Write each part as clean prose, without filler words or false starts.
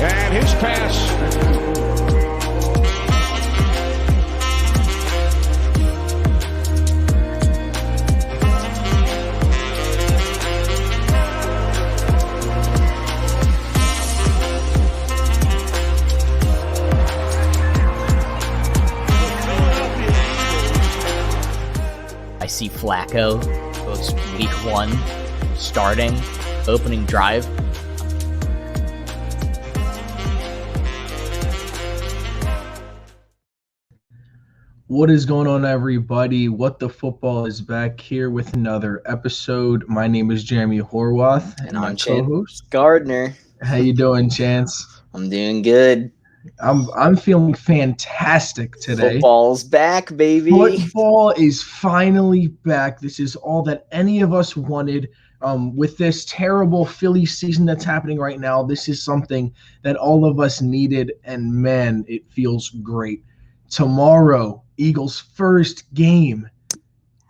And his pass. I see Flacco goes week 1, starting, opening drive. What is going on, everybody? What the Football is back here with another episode. My name is Jeremy Horwath, and I'm co-host Gardner. How you doing, Chance? I'm doing good. I'm feeling fantastic today. Football's back, baby. Football is finally back. This is all that any of us wanted. With this terrible Philly season that's happening right now, this is something that all of us needed, and man, it feels great. Tomorrow, Eagles' first game.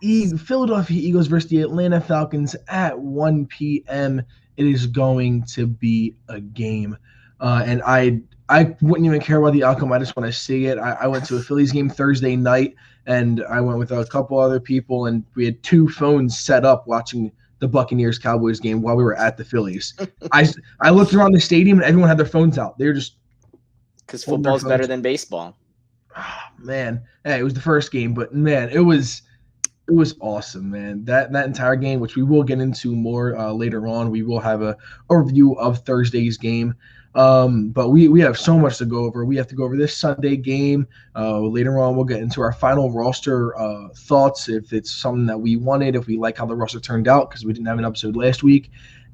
Philadelphia Eagles versus the Atlanta Falcons at 1 p.m. It is going to be a game. And I wouldn't even care about the outcome. I just want to see it. I went to a Phillies game Thursday night, and I went with a couple other people, and we had 2 phones set up watching the Buccaneers-Cowboys game while we were at the Phillies. I looked around the stadium, and everyone had their phones out. They were just – because football's better than baseball. Oh, man. Hey, it was the first game, but, man, it was awesome, man. That entire game, which we will get into more later on. We will have a review of Thursday's game. But we have so much to go over. We have to go over this Sunday game. Later on, we'll get into our final roster thoughts, if it's something that we wanted, if we like how the roster turned out, because we didn't have an episode last week.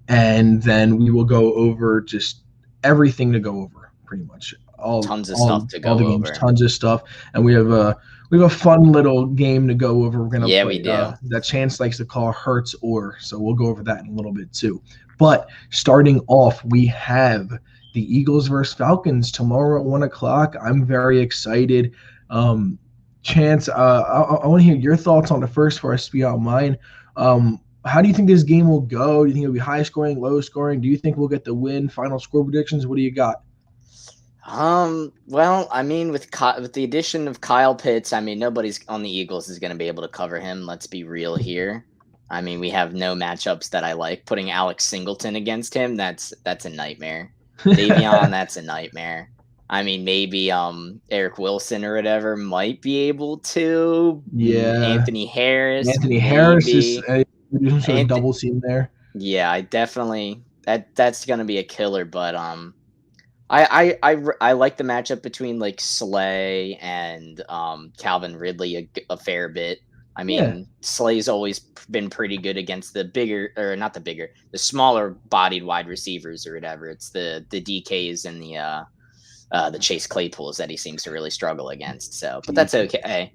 And then we will go over just everything to go over, pretty much. Tons of stuff to go over. Games, tons of stuff. And we have a fun little game to go over. We're gonna play, we do. That Chance likes to call Hurts Or. So we'll go over that in a little bit too. But starting off, we have the Eagles versus Falcons tomorrow at 1 o'clock. I'm very excited. Chance, I want to hear your thoughts on the first before I speak out mine. How do you think this game will go? Do you think it'll be high scoring, low scoring? Do you think we'll get the win? Final score predictions? What do you got? Well, I mean, with the addition of Kyle Pitts, I mean, nobody's on the Eagles is going to be able to cover him. Let's be real here. I mean, we have no matchups that I like. Putting Alex Singleton against him, that's a nightmare. Davion, that's a nightmare. I mean, maybe Eric Wilson or whatever might be able to. Yeah. Anthony Harris. Harris is a double team there. Yeah, I definitely that's gonna be a killer. But I like the matchup between like Slay and Calvin Ridley a fair bit. I mean, Slay's always been pretty good against the smaller bodied wide receivers or whatever. It's the DKs and the Chase Claypools that he seems to really struggle against. So, but that's okay.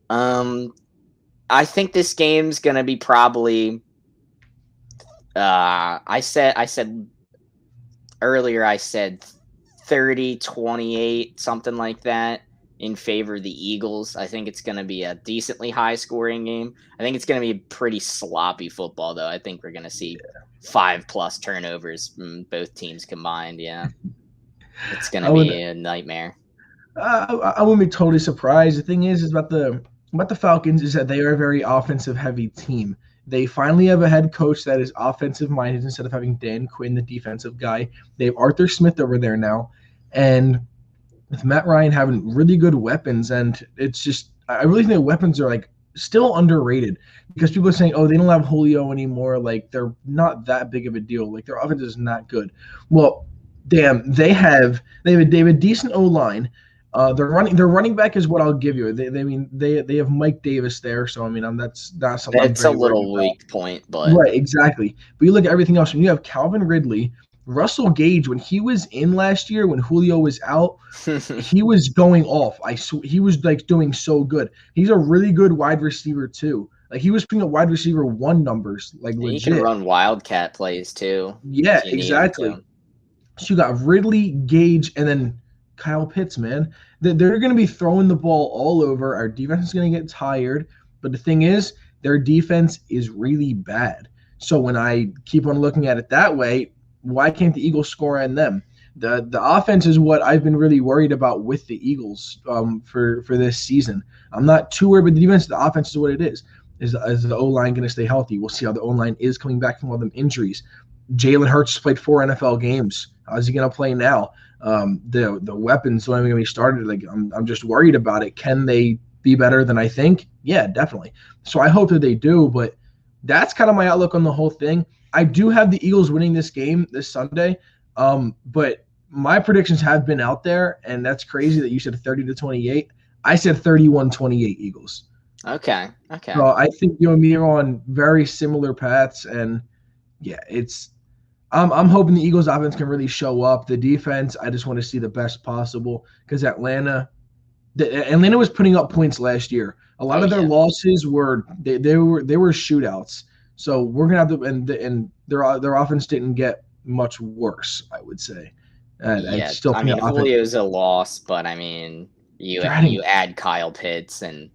I think this game's gonna be probably. I said earlier. I said 30-28, something like that, in favor of the Eagles. I think it's going to be a decently high-scoring game. I think it's going to be pretty sloppy football, though. I think we're going to see 5+ turnovers from both teams combined. Yeah, it's going to be a nightmare. I wouldn't be totally surprised. The thing is about the Falcons is that they are a very offensive-heavy team. They finally have a head coach that is offensive-minded instead of having Dan Quinn, the defensive guy. They have Arthur Smith over there now. And with Matt Ryan having really good weapons, and it's just – I really think the weapons are, like, still underrated because people are saying, oh, they don't have Julio anymore. Like, they're not that big of a deal. Like, their offense is not good. Well, damn, they have a decent O-line. Their running back is what I'll give you. They have Mike Davis there, so I mean that's something. It's a little weak point, but right, exactly. But you look at everything else. When you have Calvin Ridley, Russell Gage, when he was in last year, when Julio was out, he was going off. He was like doing so good. He's a really good wide receiver too. Like he was putting up wide receiver 1 numbers, like legit. He can run wildcat plays too. Yeah, exactly. So you got Ridley, Gage, and then Kyle Pitts, man. They're going to be throwing the ball all over. Our defense is going to get tired. But the thing is, their defense is really bad. So when I keep on looking at it that way, why can't the Eagles score on them? the offense is what I've been really worried about with the Eagles for this season. I'm not too worried about the defense. The offense is what it is. Is the O-line going to stay healthy? We'll see how the O-line is coming back from all them injuries. Jalen Hurts played 4 NFL games. How's he going to play now? The weapons don't even going to be started. Like I'm just worried about it. Can they be better than I think? Yeah, definitely. So I hope that they do, but that's kind of my outlook on the whole thing. I do have the Eagles winning this game this Sunday, but my predictions have been out there, and that's crazy that you said 30-28. I said 31-28 Eagles. Okay. So I think you and me are on very similar paths, and yeah, I'm hoping the Eagles offense can really show up. The defense, I just want to see the best possible because Atlanta was putting up points last year. A lot of their losses were they were shootouts. So we're gonna have to, and their offense didn't get much worse, I would say. Julio's a loss, but I mean, you add Kyle Pitts, and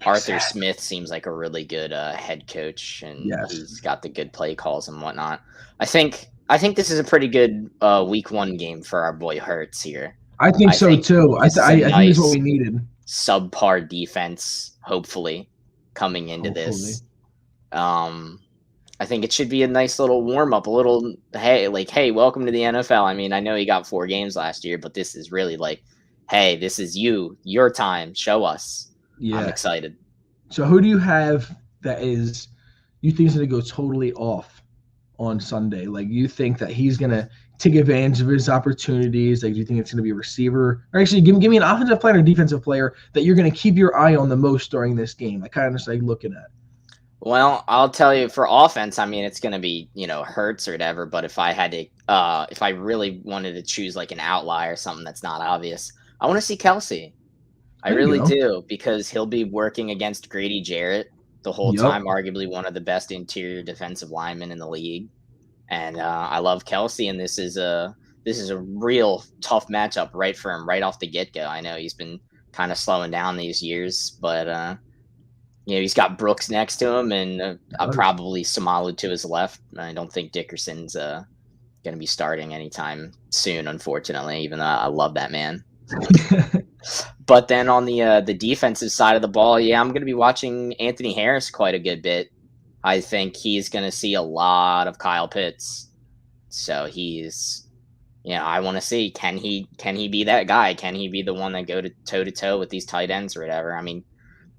Arthur Smith seems like a really good head coach, and he's got the good play calls and whatnot. I think this is a pretty good week 1 game for our boy Hurts here. I think so too. I think it's what we needed. Subpar defense, hopefully, coming into this. I think it should be a nice little warm up, a little hey, welcome to the NFL. I mean, I know he got 4 games last year, but this is really like, hey, this is your time. Show us. Yeah. I'm excited. So who do you have that you think is going to go totally off on Sunday? Like, you think that he's going to take advantage of his opportunities? Like, do you think it's going to be a receiver? Or actually, give me an offensive player or defensive player that you're going to keep your eye on the most during this game. I kind of just like looking at. Well, I'll tell you, for offense, I mean, it's going to be, Hurts or whatever. But if I had to, if I really wanted to choose like an outlier, something that's not obvious, I want to see Kelsey. I really do, because he'll be working against Grady Jarrett the whole time, arguably one of the best interior defensive linemen in the league. And I love Kelsey, and this is a real tough matchup right for him right off the get-go. I know he's been kind of slowing down these years, but he's got Brooks next to him, and probably Samalu to his left. I don't think Dickerson's going to be starting anytime soon, unfortunately, even though I love that man. But then on the defensive side of the ball, I'm going to be watching Anthony Harris quite a good bit. I think he's going to see a lot of Kyle Pitts. So he's, I want to see, can he be that guy? Can he be the one that go to toe-to-toe with these tight ends or whatever? I mean,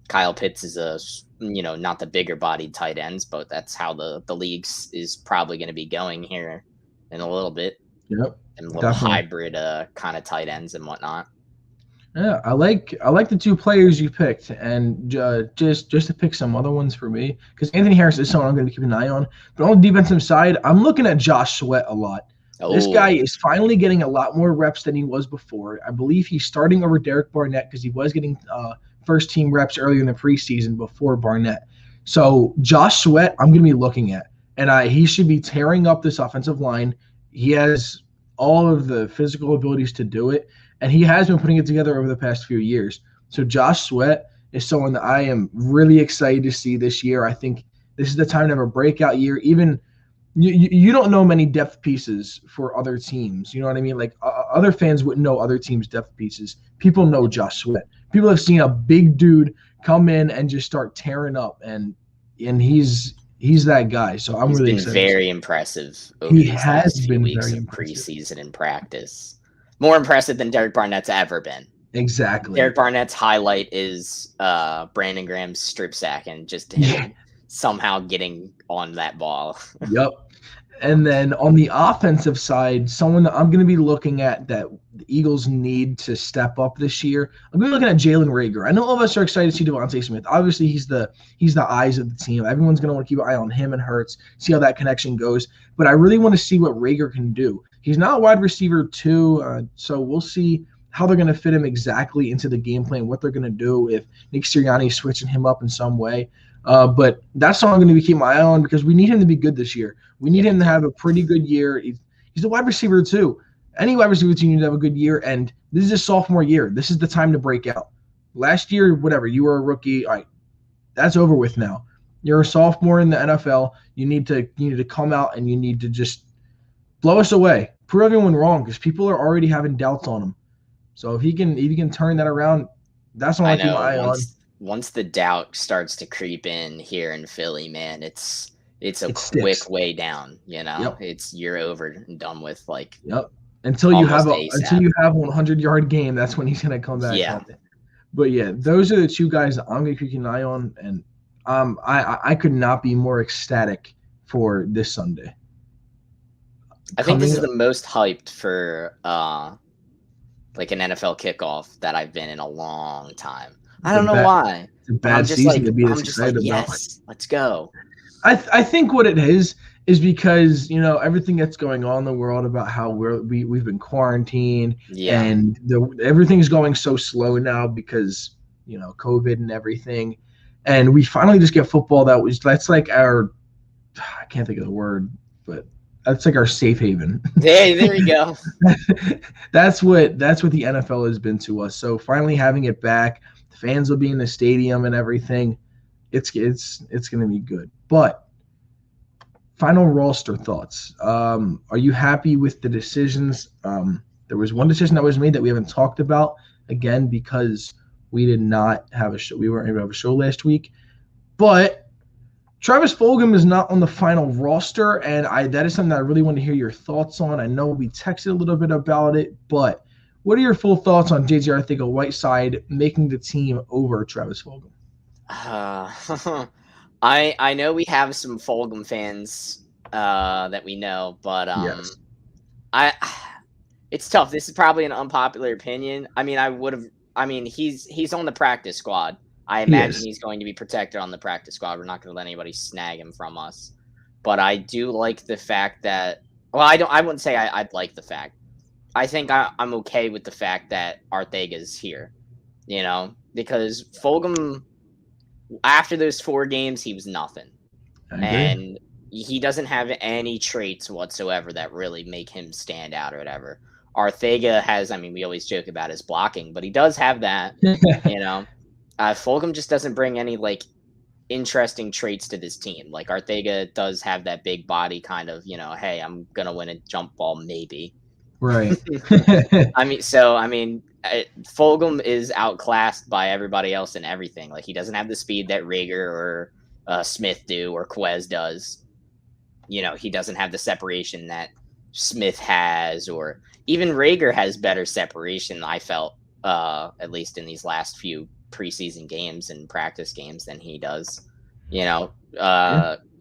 Kyle Pitts is not the bigger bodied tight ends, but that's how the league is probably going to be going here in a little bit. Yep. And little hybrid kind of tight ends and whatnot. Yeah, I like the 2 players you picked, and just to pick some other ones for me, because Anthony Harris is someone I'm going to keep an eye on. But on the defensive side, I'm looking at Josh Sweat a lot. This guy is finally getting a lot more reps than he was before. I believe he's starting over Derek Barnett because he was getting first-team reps earlier in the preseason before Barnett. So Josh Sweat, I'm going to be looking at, and he should be tearing up this offensive line. He has all of the physical abilities to do it, and he has been putting it together over the past few years. So Josh Sweat is someone that I am really excited to see this year. I think this is the time to have a breakout year. Even you don't know many depth pieces for other teams. You know what I mean? Like other fans wouldn't know other teams' depth pieces. People know Josh Sweat. People have seen a big dude come in and just start tearing up, and he's that guy. So I'm really excited. He's been very impressive over these last few weeks of preseason and practice. More impressive than Derek Barnett's ever been. Exactly. Derek Barnett's highlight is Brandon Graham's strip sack and just him somehow getting on that ball. Yep. And then on the offensive side, someone that I'm going to be looking at that the Eagles need to step up this year, I'm going to be looking at Jalen Reagor. I know all of us are excited to see Devontae Smith. Obviously, he's the eyes of the team. Everyone's going to want to keep an eye on him and Hurts, see how that connection goes. But I really want to see what Reagor can do. He's not a wide receiver too, so we'll see how they're going to fit him exactly into the game plan, what they're going to do if Nick Sirianni is switching him up in some way. But that's something I'm going to be keeping my eye on because we need him to be good this year. We need him to have a pretty good year. He's a wide receiver too. Any wide receiver team needs to have a good year, and this is his sophomore year. This is the time to break out. Last year, whatever, you were a rookie. All right, that's over with now. You're a sophomore in the NFL. You need to come out and you need to just blow us away. prove everyone wrong because people are already having doubts on him. So if he can turn that around, that's what I keep my eye on. Once the doubt starts to creep in here in Philly, man, it's a quick sticks. way down. Yep. You're over and done with. Yep. Until you have a 100-yard game, that's when he's gonna come back. Yeah. But yeah, those are the two guys that I'm gonna keep an eye on, and I could not be more ecstatic for this Sunday. I think this is the most hyped for an NFL kickoff that I've been in a long time. I don't know why. It's a bad season to be this excited about. Yes, let's go. I think what it is because everything that's going on in the world about how we've been quarantined and everything's going so slow now because COVID and everything, and we finally just get football that's like our, I can't think of the word, but that's like our safe haven. Hey, there you go. That's what the NFL has been to us. So finally having it back, the fans will be in the stadium and everything. It's going to be good. But final roster thoughts. Are you happy with the decisions? There was one decision that was made that we haven't talked about, again, because we did not have a show. We weren't able to have a show last week. But Travis Fulgham is not on the final roster, and that is something that I really want to hear your thoughts on. I know we texted a little bit about it, but what are your full thoughts on J.J. Arcega-Whiteside making the team over Travis Fulgham? I know we have some Fulgham fans that we know, but yes. It's tough. This is probably an unpopular opinion. He's on the practice squad. I imagine he's going to be protected on the practice squad. We're not going to let anybody snag him from us. But I do like the fact that I wouldn't say I'd like the fact. I think I'm okay with the fact that Arcega's here. Because Fulgham, after those 4 games, he was nothing. And he doesn't have any traits whatsoever that really make him stand out or whatever. Arcega has, we always joke about his blocking, but he does have that, Fulgham just doesn't bring any, interesting traits to this team. Arcega does have that big body kind of, hey, I'm going to win a jump ball maybe. Right. Fulgham is outclassed by everybody else in everything. He doesn't have the speed that Rager or Smith do or Quez does. He doesn't have the separation that Smith has, or even Rager has better separation, I felt, at least in these last few preseason games and practice games than he does. And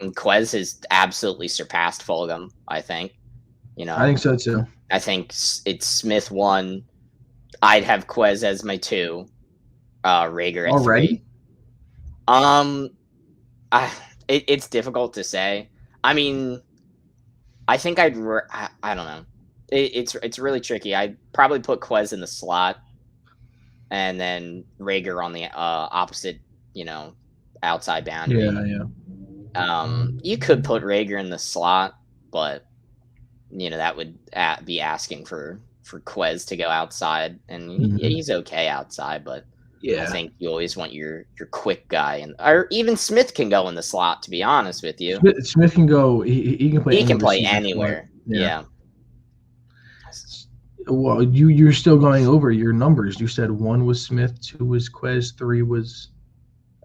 Quez has absolutely surpassed Fulgham, I think. I think so too. I think it's Smith 1. I'd have Quez as my 2. Rager at 3. It's difficult to say. I think I don't know. It's really tricky. I'd probably put Quez in the slot, and then Rager on the opposite, outside boundary. Yeah. You could put Rager in the slot, but that would be asking for Quez to go outside, and he's okay outside, but I think you always want your quick guy, or even Smith can go in the slot. To be honest with you, Smith can go. He can play. He can play anywhere. Yeah. Well, you're still going over your numbers. You said 1 was Smith, 2 was Quez, 3 was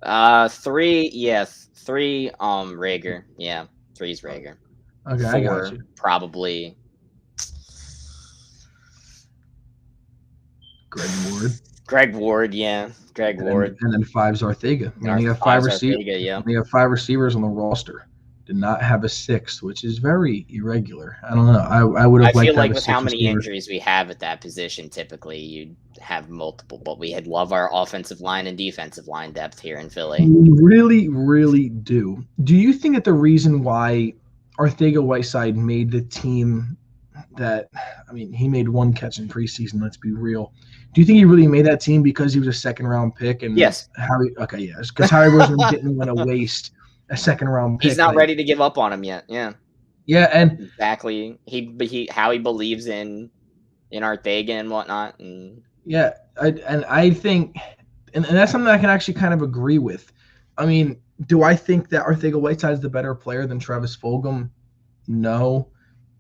3. Yeah, 3. Rager. Yeah, 3's Rager. Okay, 4, I got you. Probably Greg Ward, yeah. Ward. And then 5's Arcega. And you have 5 receivers. Yeah. You have 5 receivers on the roster. Did not have a 6th, which is very irregular. I don't know. I would have liked to have a 6th. I feel like with how many injuries we have at that position, typically you'd have multiple. But we love our offensive line and defensive line depth here in Philly. We really, really do. Do you think that the reason why Arcega-Whiteside made the team he made 1 catch in preseason, let's be real. Do you think he really made that team because he was a second-round pick? And yes. Because Harry Roseman didn't want to waste a second-round pick. He's not ready to give up on him yet. Yeah. Yeah, and exactly. He how he believes in Arcega and whatnot. And yeah, I think, and that's something I can actually kind of agree with. Do I think that Arcega-Whiteside is the better player than Travis Fulgham? No.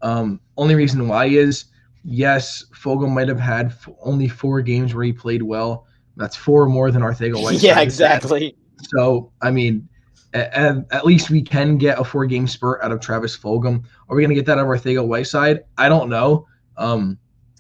Only reason why is, yes, Fogel might have had only 4 games where he played well. That's 4 more than Arcega-Whiteside Yeah, has had. exactly. So, I mean, at least we can get a 4-game spurt out of Travis Fulgham. Are we going to get that out of Arcega-Whiteside? I don't know.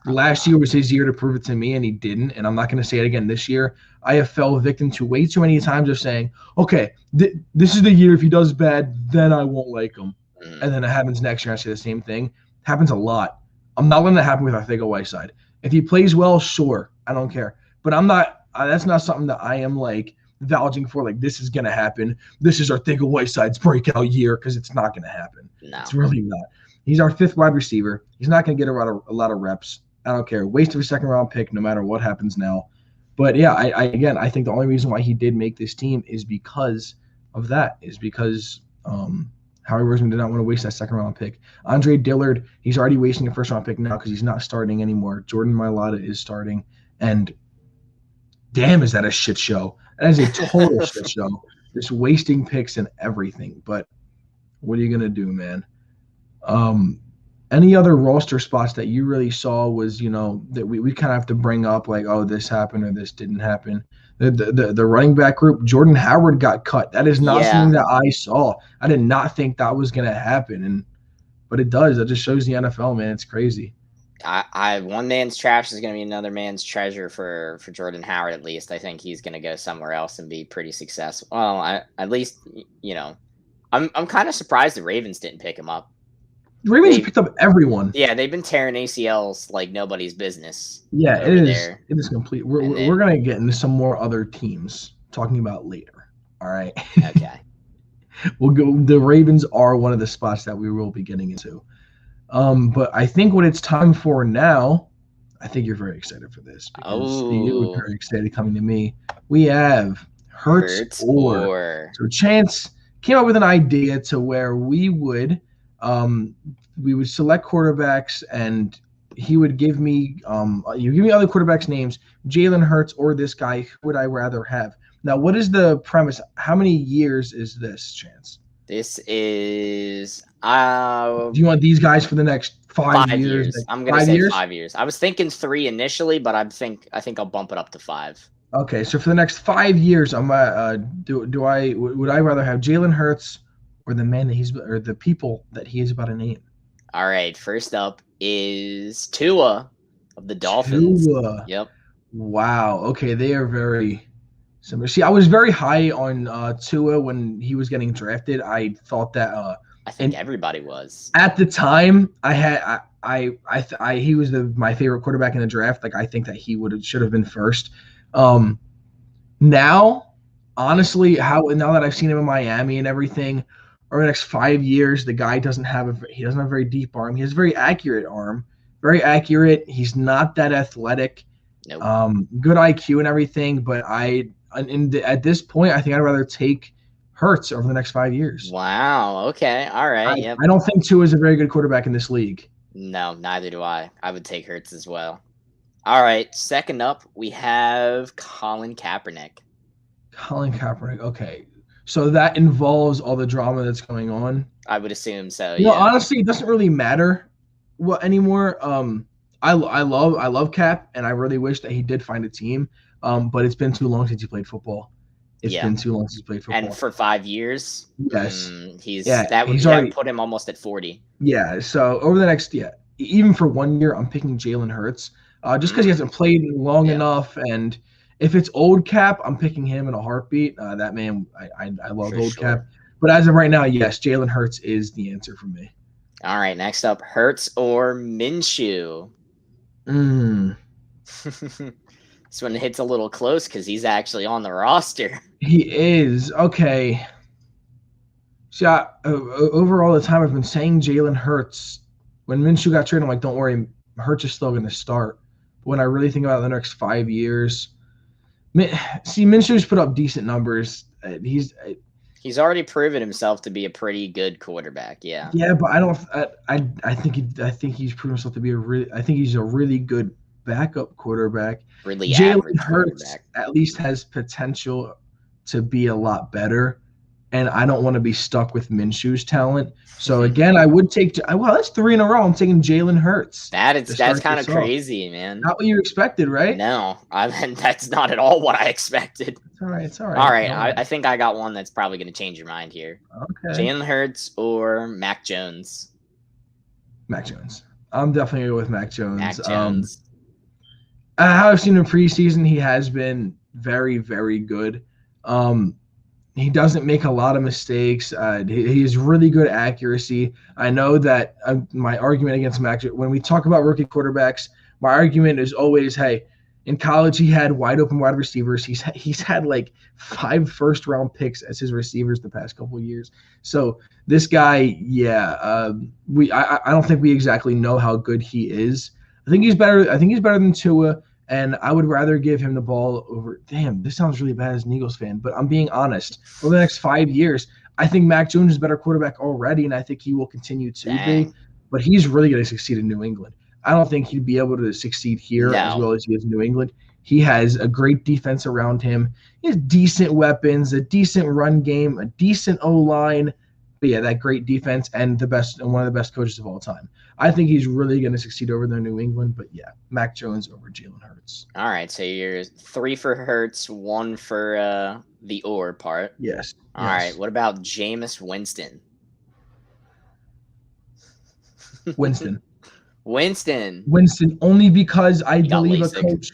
Last year was his year to prove it to me, and he didn't. And I'm not going to say it again this year. I have fell victim to way too many times of saying, okay, this is the year. If he does bad, then I won't like him. And then it happens next year, I say the same thing. Happens a lot. I'm not letting that happen with Arcega-Whiteside. If he plays well, sure, I don't care. But I'm not. That's not something that I am like vouching for. Like, this is gonna happen. This is Arcega-Whiteside's breakout year, because it's not gonna happen. No. It's really not. He's our 5th wide receiver. He's not gonna get a lot of reps. I don't care. Waste of a 2nd-round pick, no matter what happens now. But yeah, I think the only reason why he did make this team is because of that. Is because Howie Roseman did not want to waste that 2nd-round pick. Andre Dillard, he's already wasting a 1st-round pick now because he's not starting anymore. Jordan Mailata is starting, and damn, is that a shit show. That is a total shit show. Just wasting picks and everything. But what are you going to do, man? Any other roster spots that you really saw was, that we kind of have to bring up, like, oh, this happened or this didn't happen? The running back group, Jordan Howard got cut. That is not something that I saw. I did not think that was going to happen, but it does. That just shows the NFL, man. It's crazy. One man's trash is going to be another man's treasure for Jordan Howard. At least I think he's going to go somewhere else and be pretty successful. Well, at least I'm kind of surprised the Ravens didn't pick him up. The Ravens picked up everyone. Yeah, they've been tearing ACLs like nobody's business. Yeah, it is. It is complete. We're gonna get into some more other teams talking about later. All right. Okay. We'll go. The Ravens are one of the spots that we will be getting into. But I think what it's time for now, I think you're very excited for this because you were very excited coming to me. We have Hurts or. So Chance came up with an idea to where we would select quarterbacks, and he would give me you give me other quarterbacks' names, Jalen Hurts or this guy. Who would I rather have? Now, what is the premise? How many years is this, Chance? This is do you want these guys for the next 5 years? Like I'm gonna say 5 years. I was thinking 3 initially, but I think I'll bump it up to 5. Okay, so for the next 5 years, would I rather have Jalen Hurts or the man that or the people that he is about to name? All right, first up is Tua of the Dolphins. Tua. Yep. Wow. Okay, they are very similar. See, I was very high on Tua when he was getting drafted. I thought that I think everybody was. At the time, he was my favorite quarterback in the draft. Like, I think that he should have been first. Now, honestly, now that I've seen him in Miami and everything, over the next 5 years, the guy doesn't have a very deep arm. He has a very accurate arm, very accurate. He's not that athletic. Nope. Good IQ and everything, but at this point, I think I'd rather take Hurts over the next 5 years. Wow. Okay. All right. Yep. I don't think Tua is a very good quarterback in this league. No, neither do I. I would take Hurts as well. All right. Second up, we have Colin Kaepernick. Colin Kaepernick. Okay. So that involves all the drama that's going on. I would assume so. Yeah. Honestly, it doesn't really matter anymore. I love Cap, and I really wish that he did find a team. But it's been too long since he played football. It's been too long since he played football. And for 5 years, yes, that would put him almost at 40. Yeah. So over the next even for 1 year, I'm picking Jalen Hurts, just because he hasn't played long enough. And if it's old Cap, I'm picking him in a heartbeat. That man, I love old Cap. But as of right now, yes, Jalen Hurts is the answer for me. All right. Next up, Hurts or Minshew. This one hits a little close because he's actually on the roster. He is. Okay. So over all the time, I've been saying Jalen Hurts. When Minshew got traded, I'm like, don't worry, Hurts is still going to start. But when I really think about the next 5 years, Minshew's put up decent numbers. He's already proven himself to be a pretty good quarterback. Yeah. Yeah, but I think he's proven himself to be he's a really good backup quarterback. Really average Jalen Hurts quarterback. at least has potential to be a lot better. and I don't want to be stuck with Minshew's talent. So again, I would take. Well, that's 3 in a row. I'm taking Jalen Hurts. That's kind of crazy, man. Not what you expected, right? No, that's not at all what I expected. It's all right. It's all right. All right, I think I got one that's probably going to change your mind here. Okay. Jalen Hurts or Mac Jones? Mac Jones. I'm definitely going to go with Mac Jones. Mac Jones. How I've seen him preseason, he has been very, very good. He doesn't make a lot of mistakes. He has really good accuracy. I know that my argument against Mac, when we talk about rookie quarterbacks, my argument is always, hey, in college he had wide open wide receivers. He's had like 5 first-round picks as his receivers the past couple of years. So this guy, I don't think we exactly know how good he is. I think he's better than Tua. And I would rather give him the ball over. Damn, this sounds really bad as an Eagles fan, but I'm being honest. Over the next 5 years, I think Mac Jones is a better quarterback already, and I think he will continue to be. But he's really going to succeed in New England. I don't think he'd be able to succeed here as well as he is in New England. He has a great defense around him. He has decent weapons, a decent run game, a decent O-line. But yeah, that great defense and one of the best coaches of all time. I think he's really going to succeed over there in New England. But yeah, Mac Jones over Jalen Hurts. All right, so you're 3 for Hurts, 1 for the or part. Yes. All right, what about Jameis Winston? Winston. Winston, only because I believe a coach.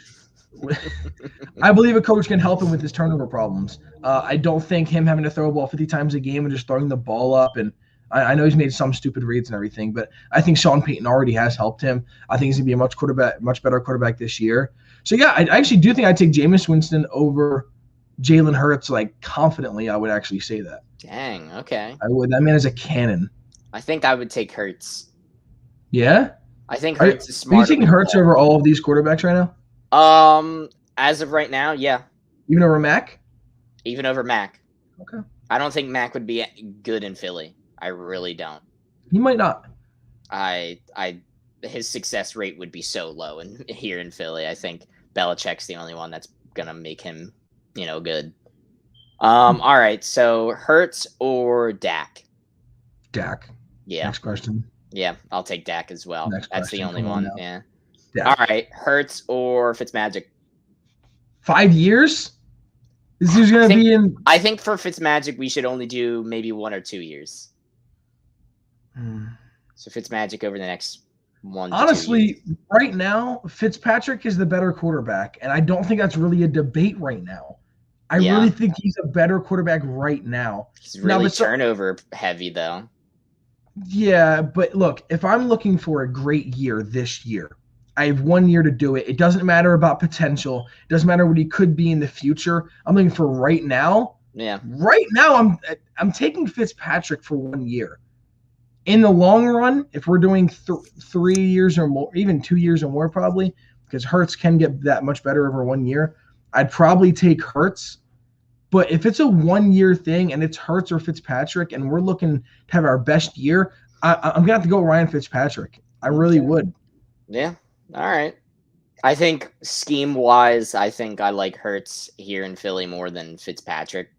I believe a coach can help him with his turnover problems. I don't think him having to throw a ball 50 times a game and just throwing the ball up, and I know he's made some stupid reads and everything, but I think Sean Payton already has helped him. I think he's going to be a much better quarterback this year. So yeah, I actually do think I'd take Jameis Winston over Jalen Hurts, like confidently. I would actually say that. Dang, okay. I would. That man is a cannon. I think I would take Hurts. Yeah? I think Hurts is smart. Are you taking Hurts over all of these quarterbacks right now? As of right now, yeah. Even over Mac? Even over Mac. Okay. I don't think Mac would be good in Philly. I really don't. He might not. His success rate would be so low here in Philly. I think Belichick's the only one that's gonna make him, good. All right. So Hurts or Dak? Dak. Yeah. Next question. Yeah, I'll take Dak as well. That's the only one. Yeah. Dak. All right. Hurts or Fitzmagic? 5 years? This is going to be in. I think for Fitzmagic, we should only do maybe 1 or 2 years. So Fitzmagic over the next 1 to 2 years. Honestly, right now, Fitzpatrick is the better quarterback, and I don't think that's really a debate right now. I really think he's a better quarterback right now. He's really turnover heavy, though. Yeah, but look, if I'm looking for a great year this year, I have 1 year to do it. It doesn't matter about potential. It doesn't matter what he could be in the future. I'm looking for right now. Yeah. Right now, I'm taking Fitzpatrick for 1 year. In the long run, if we're doing 3 years or more, even 2 years or more, probably, because Hurts can get that much better over 1 year, I'd probably take Hurts. But if it's a 1 year thing and it's Hurts or Fitzpatrick and we're looking to have our best year, I'm going to have to go Ryan Fitzpatrick. I really would. Yeah. All right. I think scheme-wise, I think I like Hurts here in Philly more than Fitzpatrick.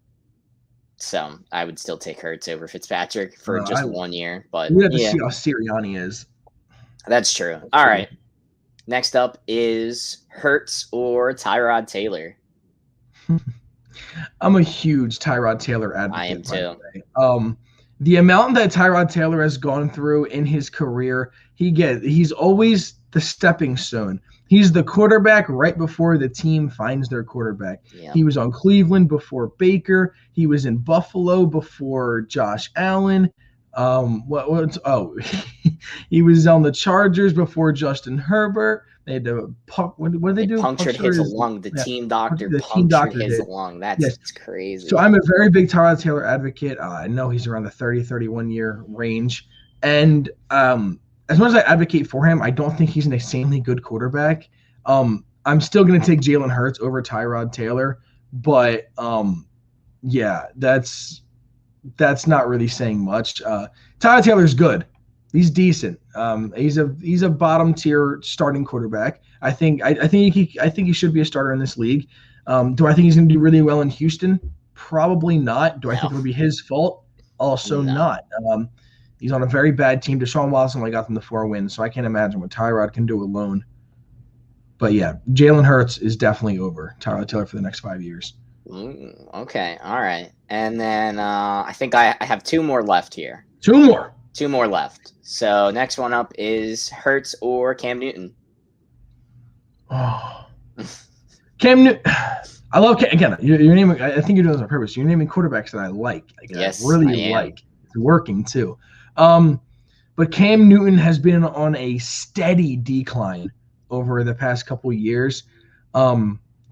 So I would still take Hurts over Fitzpatrick for just 1 year. But we have to see how Sirianni is. That's true. All right. Next up is Hurts or Tyrod Taylor. I'm a huge Tyrod Taylor advocate. I am too. The amount that Tyrod Taylor has gone through in his career, he's always the stepping stone. He's the quarterback right before the team finds their quarterback. Yeah. He was on Cleveland before Baker. He was in Buffalo before Josh Allen. He was on the Chargers before Justin Herbert. They had to what did they do? Punctured his lung. The team doctor punctured his lung. That's crazy. So I'm a very big Tyrod Taylor advocate. I know he's around the 30, 31 year range. And as much as I advocate for him, I don't think he's an insanely good quarterback. I'm still going to take Jalen Hurts over Tyrod Taylor. But, that's not really saying much. Tyrod Taylor's good. He's decent. He's a bottom tier starting quarterback. I think he should be a starter in this league. Do I think he's going to do really well in Houston? Probably not. Do I think No. it'll be his fault? Also No. not. He's on a very bad team. Deshaun Watson only got them the 4 wins, so I can't imagine what Tyrod can do alone. But yeah, Jalen Hurts is definitely over Tyrod Taylor for the next 5 years. Okay, all right. And then I think I have 2 more left here. 2 more. 2 more left. So next one up is Hurts or Cam Newton. Oh, Cam Newton. I love Cam. Again, you're naming. I think you're doing this on purpose. You're naming quarterbacks that I like. Yes, I really I am. like. It's working too. But Cam Newton has been on a steady decline over the past couple of years.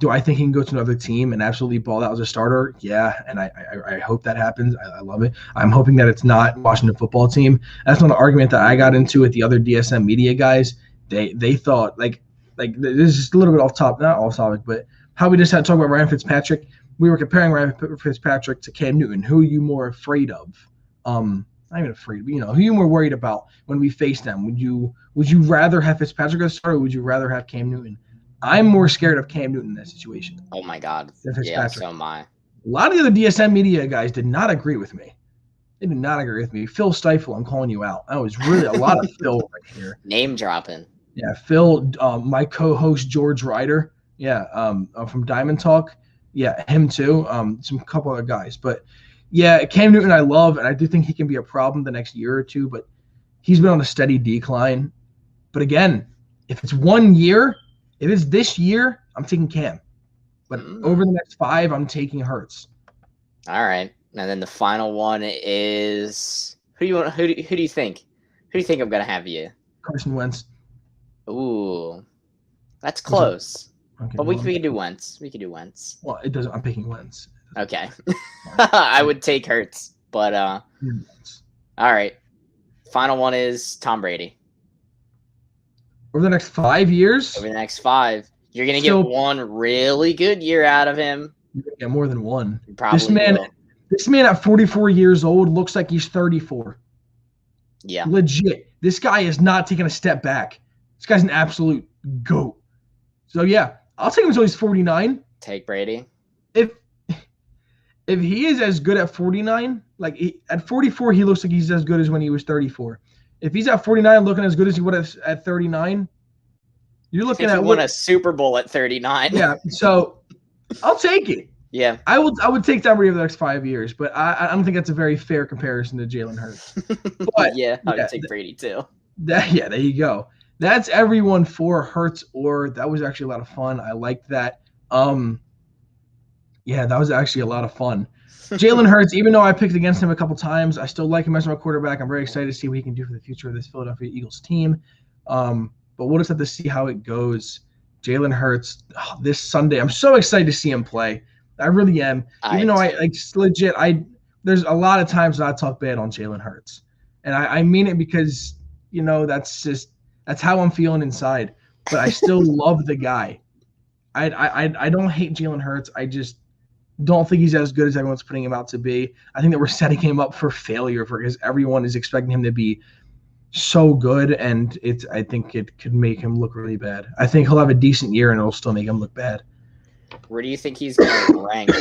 Do I think he can go to another team and absolutely ball out as a starter? Yeah, and I hope that happens. I love it. I'm hoping that it's not Washington football team. That's not an argument that I got into with the other DSM media guys. They thought like this is just a little bit not off topic, but how we just had to talk about Ryan Fitzpatrick. We were comparing Ryan Fitzpatrick to Cam Newton. Who are you more afraid of? Not even afraid, but who are you more worried about when we face them? Would you rather have Fitzpatrick as a starter, or would you rather have Cam Newton? I'm more scared of Cam Newton in that situation. Oh my God. than Yeah, Fitzpatrick. so am I. A lot of the other DSM media guys did not agree with me. They did not agree with me. Phil Stifle, I'm calling you out. That was really a lot of Phil right here. Name dropping. Yeah, Phil, my co-host George Ryder. Yeah, from Diamond Talk. Yeah, him too. Some couple other guys, but yeah, Cam Newton I love, and I do think he can be a problem the next year or two. But he's been on a steady decline. But again, if it's 1 year, if it's this year, I'm taking Cam. But over the next 5, I'm taking Hurts. All right, and then the final one is who do you want? Who do you think? Who do you think I'm gonna have you? Carson Wentz. Ooh, that's close. Okay, But we can do Wentz. We can do Wentz. Well, it doesn't. I'm picking Wentz. Okay. I would take Hurts, but all right. Final one is Tom Brady. Over the next 5 years, Over the next 5, you're gonna get one really good year out of him. you're gonna get more than one. You probably This man at 44 years old looks like he's 34. Yeah. Legit. This guy is not taking a step back. This guy's an absolute goat. So yeah, I'll take him until he's 49. Take Brady. If he is as good at 49, at 44, he looks like he's as good as when he was 34. If he's at 49 looking as good as he would have at 39, you're looking at won a Super Bowl at 39. Yeah, so I'll take it. Yeah. I would take Tom Brady over the next 5 years, but I don't think that's a very fair comparison to Jalen Hurts. But yeah, I would take Brady too. there you go. That's everyone for Hurts or that was actually a lot of fun. I liked that. Yeah, that was actually a lot of fun. Jalen Hurts, even though I picked against him a couple times, I still like him as my quarterback. I'm very excited to see what he can do for the future of this Philadelphia Eagles team. But we'll just have to see how it goes. Jalen Hurts this Sunday. I'm so excited to see him play. I really am. Even though there's a lot of times that I talk bad on Jalen Hurts. And I mean it because, that's how I'm feeling inside. But I still love the guy. I don't hate Jalen Hurts. I just don't think he's as good as everyone's putting him out to be. I think that we're setting him up for failure because everyone is expecting him to be so good, and I think it could make him look really bad. I think he'll have a decent year, and it'll still make him look bad. Where do you think he's going to rank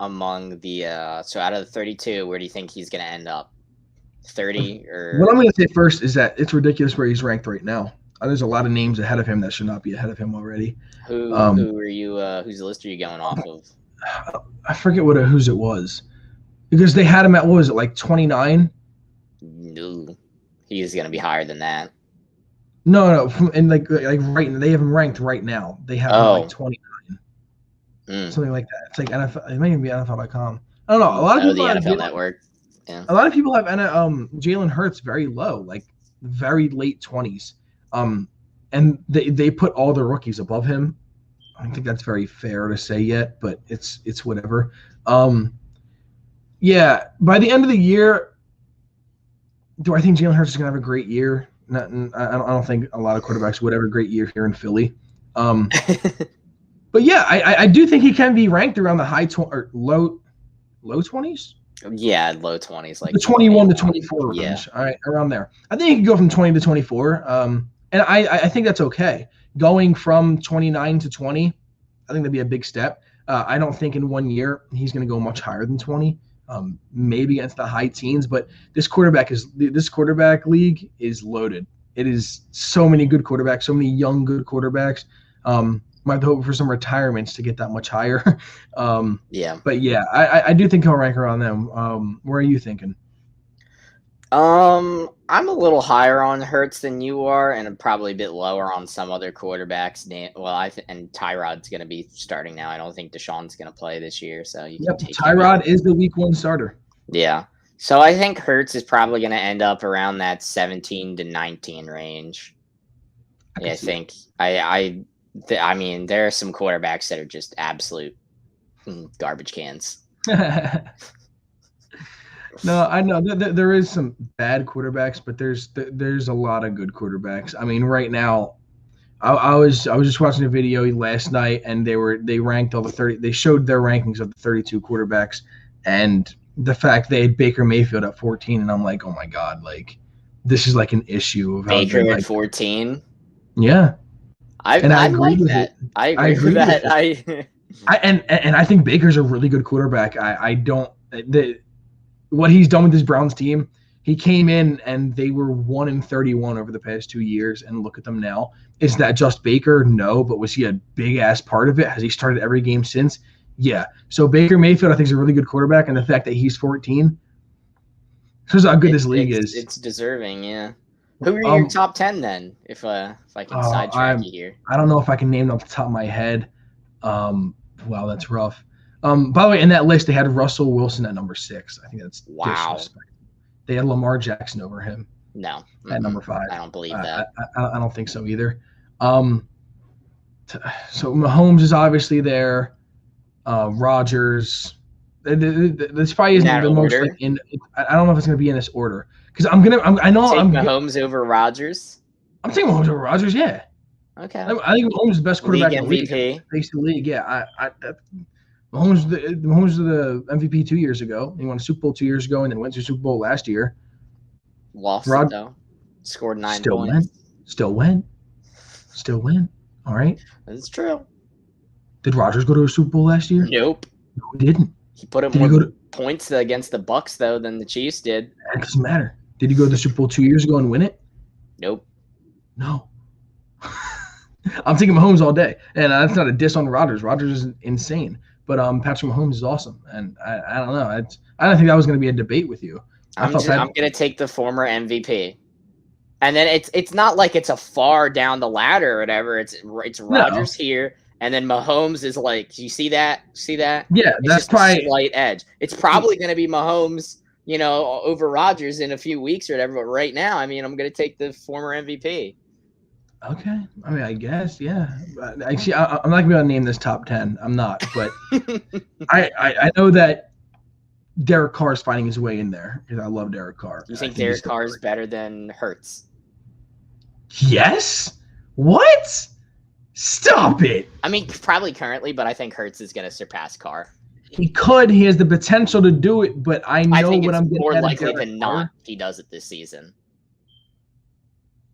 among the so out of the 32, where do you think he's going to end up? 30 or What I'm going to say first is that it's ridiculous where he's ranked right now. There's a lot of names ahead of him that should not be ahead of him already. Who are you whose list are you going off of? I forget whose it was. Because they had him at, what was it, like 29? No. He's going to be higher than that. No, and like right, they have him ranked right now. They have him like 29, something like that. It's like NFL. It may even be NFL.com. I don't know. A lot of people the NFL Network. Yeah. A lot of people have Jalen Hurts very low, like very late 20s. And they put all the rookies above him. I don't think that's very fair to say yet, but it's whatever. Yeah, by the end of the year, do I think Jalen Hurts is going to have a great year? I don't think a lot of quarterbacks would have a great year here in Philly. But yeah, I do think he can be ranked around the low 20s. Yeah, low 20s, like the 21 to 24 range. Yeah. All right, around there. I think he can go from 20 to 24. And I think that's okay. Going from 29 to 20, I think that'd be a big step. I don't think in 1 year he's going to go much higher than 20, maybe against the high teens. But this quarterback league is loaded. It is so many good quarterbacks, so many young good quarterbacks. Might have to hope for some retirements to get that much higher. Yeah. But yeah, I do think he'll rank around them. Where are you thinking? I'm a little higher on Hurts than you are, and probably a bit lower on some other quarterbacks. And Tyrod's going to be starting now. I don't think Deshaun's going to play this year, so you can take Tyrod is the week 1 starter. Yeah, so I think Hurts is probably going to end up around that 17 to 19 range. I think I mean, there are some quarterbacks that are just absolute garbage cans. No, I know there is some bad quarterbacks, but there's a lot of good quarterbacks. I mean, right now, I was just watching a video last night, and they ranked all the 30. They showed their rankings of the 32 quarterbacks, and the fact they had Baker Mayfield at 14, and I'm like, oh my god, like this is like an issue of Baker at 14. Yeah, I like that. I agree with that. And I think Baker's a really good quarterback. What he's done with his Browns team, he came in and they were 1-31 over the past 2 years, and look at them now. Is that just Baker? No, but was he a big ass part of it? Has he started every game since? Yeah. So Baker Mayfield, I think, is a really good quarterback, and the fact that he's 14 shows how good this league is. It's deserving, yeah. Who are your top 10 then? If I can sidetrack you here, I don't know if I can name them off the top of my head. Wow, that's rough. By the way, in that list, they had Russell Wilson at number 6. I think that's disrespectful. They had Lamar Jackson over him. No. At number 5. I don't believe that. I don't think so either. So Mahomes is obviously there. Rodgers. This probably isn't the most. Like, I don't know if it's going to be in this order because I'm Mahomes over Rodgers. I'm taking Mahomes over Rodgers. Yeah. Okay. I think Mahomes is the best quarterback in the league. Face the league. Yeah. Mahomes was the MVP 2 years ago. He won a Super Bowl 2 years ago, and then went to the Super Bowl last year. Lost it, though. Scored 9 points. Still win. All right. That's true. Did Rodgers go to a Super Bowl last year? Nope. No, he didn't. He put up more points against the Bucs, though, than the Chiefs did. That doesn't matter. Did he go to the Super Bowl 2 years ago and win it? Nope. No. I'm taking Mahomes all day. And that's not a diss on Rodgers. Rodgers is insane. But Patrick Mahomes is awesome, and I don't know. I don't think that was going to be a debate with you. I'm going to take the former MVP, and then it's not like it's a far down the ladder or whatever. It's Rodgers here, and then Mahomes is like, you see that? Yeah, it's that's probably a slight edge. It's probably going to be Mahomes, over Rodgers in a few weeks or whatever. But right now, I mean, I'm going to take the former MVP. Okay. I mean, I guess, yeah. Actually, I'm not going to be able to name this top 10. I'm not. But I know that Derek Carr is finding his way in there because I love Derek Carr. You think Derek Carr is better than Hurts? Yes? What? Stop it. I mean, probably currently, but I think Hurts is going to surpass Carr. He could. He has the potential to do it, but I know what I'm getting at. More likely than not he does it this season.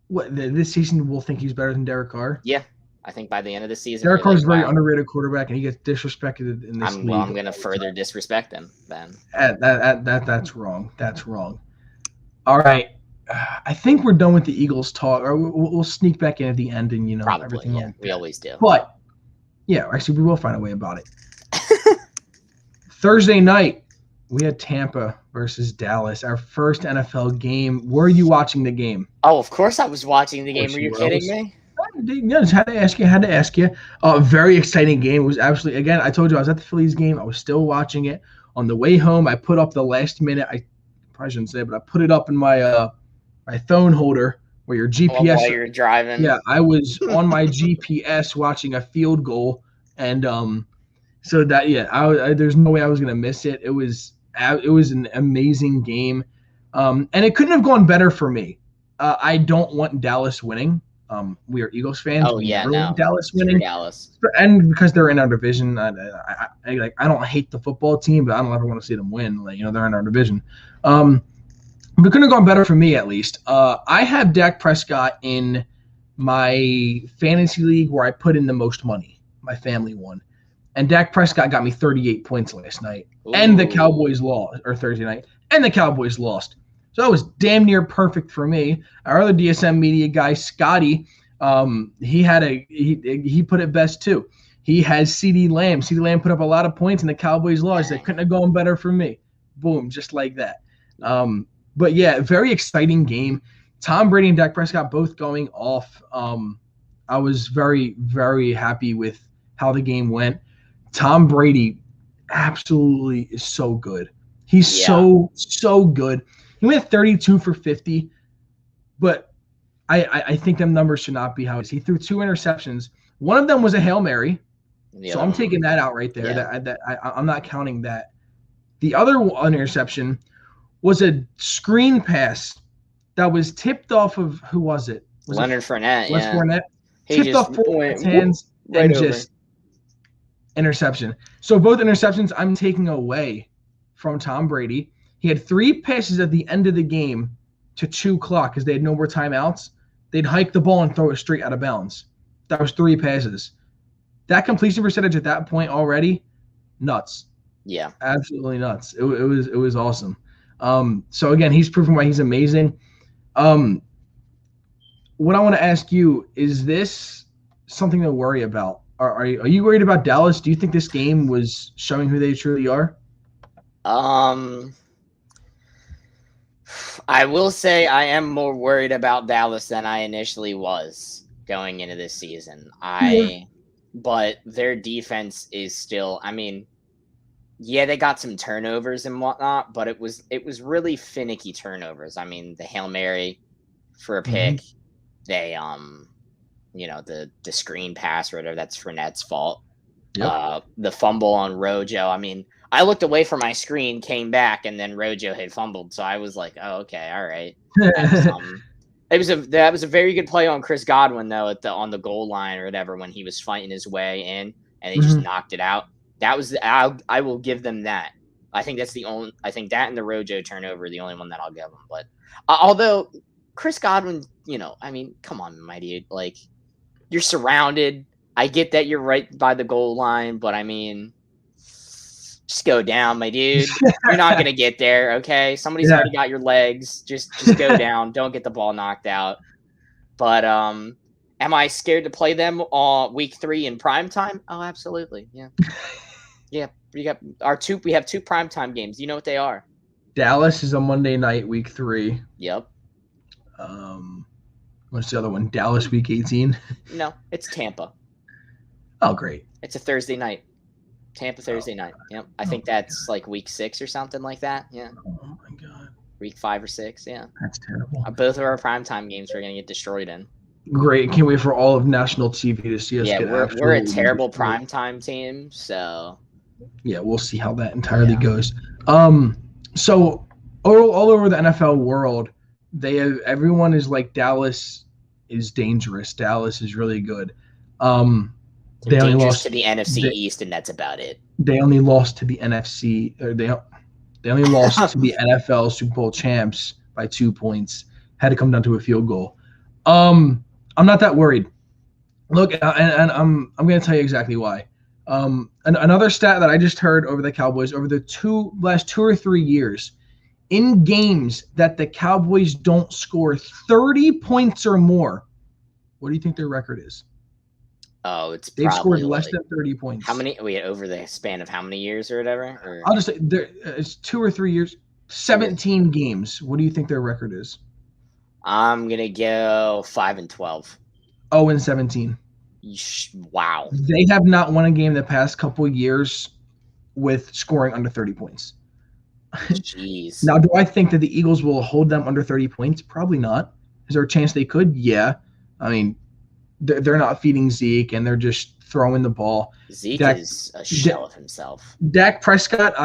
What, this season we'll think he's better than Derek Carr? Yeah, I think by the end of the season. Derek Carr is a very underrated quarterback, and he gets disrespected in this league. Well, I'm going to further disrespect him then. That's wrong. That's wrong. All right. I think we're done with the Eagles talk. Or we'll sneak back in at the end and, probably, everything. Yeah, we always do. But, yeah, actually, we will find a way about it. Thursday night, we had Tampa versus Dallas, our first NFL game. Were you watching the game? Oh, of course I was watching the game. Were you kidding me? Yeah, just had to ask you. Very exciting game. It was absolutely, again, I told you I was at the Phillies game. I was still watching it. On the way home, I put up the last minute. I probably shouldn't say, but I put it up in my my phone holder where your GPS. While you're driving. Yeah, I was on my GPS watching a field goal, and so that there's no way I was gonna miss it. It was an amazing game, and it couldn't have gone better for me. I don't want Dallas winning. We are Eagles fans. Oh yeah, no. Dallas winning. Dallas. And because they're in our division, I don't hate the football team, but I don't ever want to see them win. They're in our division. But it couldn't have gone better for me, at least. I have Dak Prescott in my fantasy league where I put in the most money, my family one. And Dak Prescott got me 38 points last night. And the Cowboys lost, or Thursday night. And the Cowboys lost. So that was damn near perfect for me. Our other DSM media guy, Scotty, he put it best too. He has CeeDee Lamb. CeeDee Lamb put up a lot of points, and the Cowboys lost. They couldn't have gone better for me. Boom, just like that. But yeah, very exciting game. Tom Brady and Dak Prescott both going off. I was very, very happy with how the game went. Tom Brady absolutely is so good. He's so good. He went 32 for 50, but I think them numbers should not be how it is. He threw 2 interceptions. One of them was a Hail Mary, so I'm taking that out right there. Yeah. I'm not counting that. The other interception was a screen pass that was tipped off of – who was it? Leonard Fournette, Fournette. Tipped off Fournette's hands and just interception. So both interceptions I'm taking away from Tom Brady. He had 3 passes at the end of the game to chew clock because they had no more timeouts. They'd hike the ball and throw it straight out of bounds. That was 3 passes. That completion percentage at that point already, nuts. Yeah. Absolutely nuts. It was awesome. So, again, he's proving why he's amazing. What I want to ask you, is this something to worry about? Are you worried about Dallas? Do you think this game was showing who they truly are? I will say I am more worried about Dallas than I initially was going into this season. But their defense is still, I mean, yeah, they got some turnovers and whatnot, but it was really finicky turnovers. I mean, the Hail Mary for a pick, they the screen pass or whatever, that's Fournette's fault. Yep. The fumble on Rojo. I mean, I looked away from my screen, came back, and then Rojo had fumbled. So I was like, "Oh, okay, all right." That was a very good play on Chris Godwin though on the goal line or whatever when he was fighting his way in, and they just knocked it out. That was I will give them that. I think that's the only. I think that and the Rojo turnover are the only one that I'll give them. But although Chris Godwin, I mean, come on, my dude, like you're surrounded. I get that you're right by the goal line, but I mean. Just go down, my dude. You're not gonna get there, okay? Somebody's already got your legs. Just go down. Don't get the ball knocked out. But am I scared to play them week 3 in prime time? Oh, absolutely. Yeah. Yeah. We have 2 primetime games. You know what they are. Dallas is a Monday night, week 3. Yep. What's the other one? Dallas week 18? No, it's Tampa. Oh, great. It's a Thursday night. Tampa Thursday night. Yep. I think that's like week 6 or something like that. Yeah. Oh my God. Week 5 or 6. Yeah. That's terrible. Both of our primetime games we're gonna get destroyed in. Great. Can't wait for all of national TV to see us. Yeah, we're a terrible primetime team. So. Yeah, we'll see how that entirely goes. So all over the NFL world, everyone is like Dallas is dangerous. Dallas is really good. They only lost to the NFC East, and that's about it. They only lost to the NFC. Or they only lost to the NFL Super Bowl champs by 2 points. Had to come down to a field goal. I'm not that worried. Look, and I'm going to tell you exactly why. Another stat that I just heard over the Cowboys over the last 2 or 3 years, in games that the Cowboys don't score 30 points or more, what do you think their record is? Oh, they've scored less than 30 points. How many? Wait, over the span of how many years or whatever? Or? I'll just say it's 2 or 3 years, 17 games. What do you think their record is? I'm gonna go 5-12. 0-17. Wow. They have not won a game the past couple years with scoring under 30 points. Jeez. Now, do I think that the Eagles will hold them under 30 points? Probably not. Is there a chance they could? Yeah. I mean, they're not feeding Zeke, and they're just throwing the ball. Zeke is a shell of himself. Dak Prescott,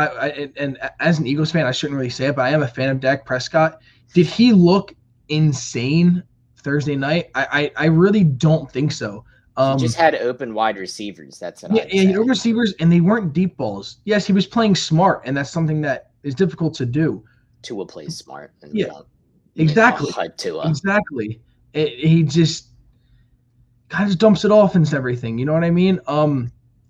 and as an Eagles fan, I shouldn't really say it, but I am a fan of Dak Prescott. Did he look insane Thursday night? I really don't think so. He just had open wide receivers. That's what he had open receivers, and they weren't deep balls. Yes, he was playing smart, and that's something that is difficult to do. Tua plays smart. And exactly. Exactly. He just kind of dumps it off and everything. You know what I mean?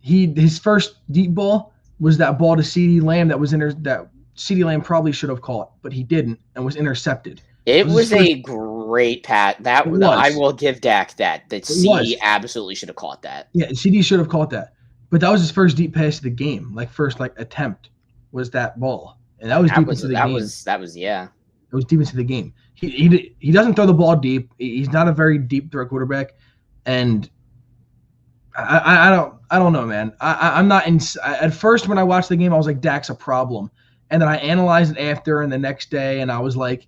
his first deep ball was that ball to CeeDee Lamb that CeeDee Lamb probably should have caught, but he didn't and was intercepted. It was a great pass. I will give Dak that. That CeeDee absolutely should have caught that. Yeah, CeeDee should have caught that. But that was his first deep pass of the game. First attempt was that ball. And that was deep into the game. It was deep into the game. He doesn't throw the ball deep. He's not a very deep threat quarterback. And I don't know, man. I'm not in. At first, when I watched the game, I was like, Dak's a problem. And then I analyzed it after and the next day, and I was like,